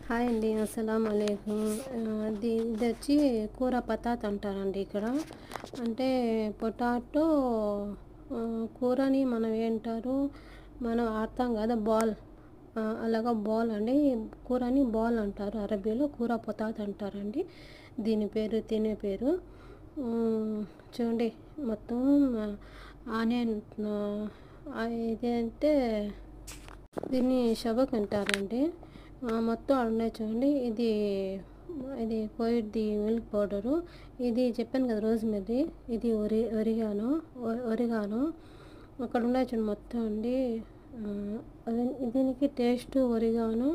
Hi అండి. అస్సలాము అలైకుం. ఇదొచ్చి కూర పతాత్ అంటారండి ఇక్కడ. అంటే పొటాటో కూరని మనం ఏంటారు, మనం అర్థం కదా బాల్, అలాగా బాల్ అండి. కూరని బాల్ అంటారు అరబీలో. కూర పొటాత్ అంటారండి దీని పేరు, తినే పేరు. చూడండి మొత్తం ఆనియన్, ఇదేంటే దీన్ని షబక్ అంటారండి. మొత్తం ఉన్నాయి చూడండి. ఇది ఇది పోయిద్ది మిల్క్ పౌడరు. ఇది చెప్పాను కదా రోజ్మెర్రీ. ఇది ఒరిగాను అక్కడ ఉన్నాయి చూడండి మొత్తం అండి. దీనికి టేస్ట్ ఒరిగాను.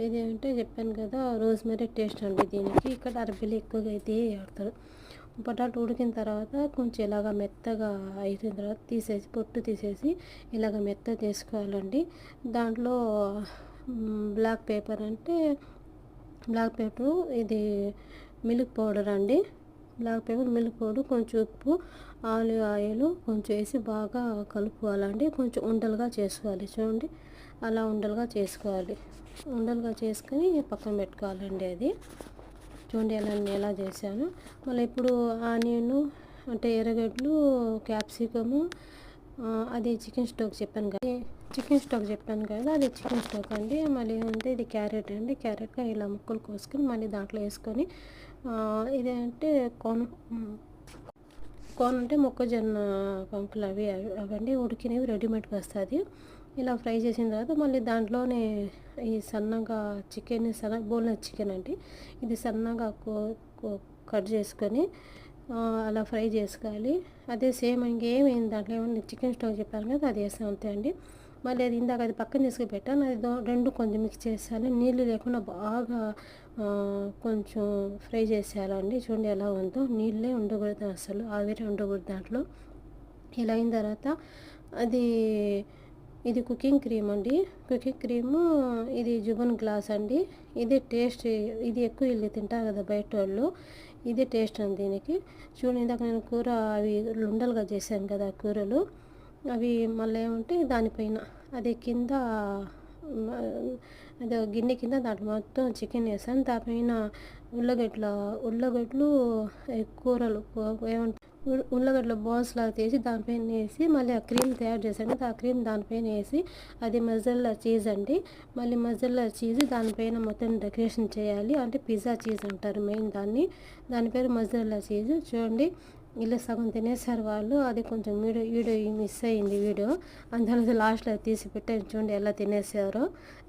ఇది అంటే చెప్పాను కదా రోజ్మెర్రీ టేస్ట్ అండి దీనికి. ఇక్కడ అరబీలో ఎక్కువగా అయితే ఆడతారు. పొటాటో ఉడికిన తర్వాత కొంచెం ఇలాగ మెత్తగా అయిన తర్వాత తీసేసి, పొట్టు తీసేసి ఇలాగ మెత్తగా తీసుకోవాలండి. దాంట్లో బ్లాక్ పేపర్ ఇది మిల్క్ పౌడర్ అండి. బ్లాక్ పేపర్, మిల్క్ పౌడర్, కొంచెం ఉప్పు, ఆలివ్ ఆయిల్ కొంచెం వేసి బాగా కలుపుకోవాలండి. కొంచెం ఉండలుగా చేసుకోవాలి చూడండి. అలా ఉండలుగా చేసుకోవాలి. ఉండలుగా చేసుకొని పక్కన పెట్టుకోవాలండి. అది చూడండి ఎలా చేశాను. మళ్ళీ ఇప్పుడు ఆనియన్ అంటే ఎర్రగడ్డలు, క్యాప్సికము, అది చికెన్ స్టోక్ చెప్పాను కదా, అది చికెన్ స్టోక్ అండి. మళ్ళీ అంటే ఇది క్యారెట్ అండి. క్యారెట్గా ఇలా ముక్కలు కోసుకొని మళ్ళీ దాంట్లో వేసుకొని, ఇదేంటే కార్న్ అంటే మొక్కజొన్న పంపులు అవండి ఉడికినవి రెడీమేడ్గా వస్తుంది. ఇలా ఫ్రై చేసిన తర్వాత మళ్ళీ దాంట్లోనే ఈ సన్నగా బోన్లెస్ చికెన్ అండి. ఇది సన్నగా కట్ చేసుకొని అలా ఫ్రై చేసుకోవాలి. అదే సేమ్ ఇంకేమైంది దాంట్లో ఏమన్నా చికెన్ స్టవ్ చెప్పాను కదా, అది వేస్తాం అంతే అండి. మళ్ళీ అది ఇందాక అది పక్కన తీసుకుని పెట్టాను. అది రెండు కొంచెం మిక్స్ చేసేయాలి. నీళ్ళు లేకుండా బాగా కొంచెం ఫ్రై చేసేయాలండి. చూడండి ఎలా ఉందో. నీళ్ళే ఉండకూడదు, అసలు ఆవిరి ఉండకూడదు దాంట్లో. ఇలా అయిన తర్వాత ఇది కుకింగ్ క్రీమ్ అండి. కుకింగ్ క్రీము ఇది జుబన్ గ్లాస్ అండి. ఇది టేస్ట్, ఇది ఎక్కువ ఇల్లు తింటారు కదా బయట వాళ్ళు. ఇది టేస్ట్ అండి దీనికి. చూడండి ఇందాక నేను కూర అవి ఉండలుగా చేశాను కదా కూరలు, అవి మళ్ళీ ఏమంటే దానిపైన అది కింద అదే గిన్నె కింద దాంట్లో మొత్తం చికెన్ వేసాను. దానిపైన ఉల్లగడ్డలు కూరలు ఏమంటే ఉల్లగడ్డల బాల్స్ లాగా తీసి దానిపైన వేసి మళ్ళీ ఆ క్రీమ్ తయారు చేశాను. ఆ క్రీమ్ దానిపైన వేసి, అది మజల్లా చీజ్ అండి. మళ్ళీ మజల్లా చీజ్ దానిపైన మొత్తం డెకరేషన్ చేయాలి. అంటే పిజ్జా చీజ్ అంటారు మెయిన్ దాని పేరు మజల్లా చీజ్. చూడండి ఇలా సగం తినేసారు వాళ్ళు. అది కొంచెం వీడియో మిస్ అయ్యింది వీడియో, అందులో లాస్ట్లో తీసి పెట్టాను చూడండి ఎలా తినేసారో.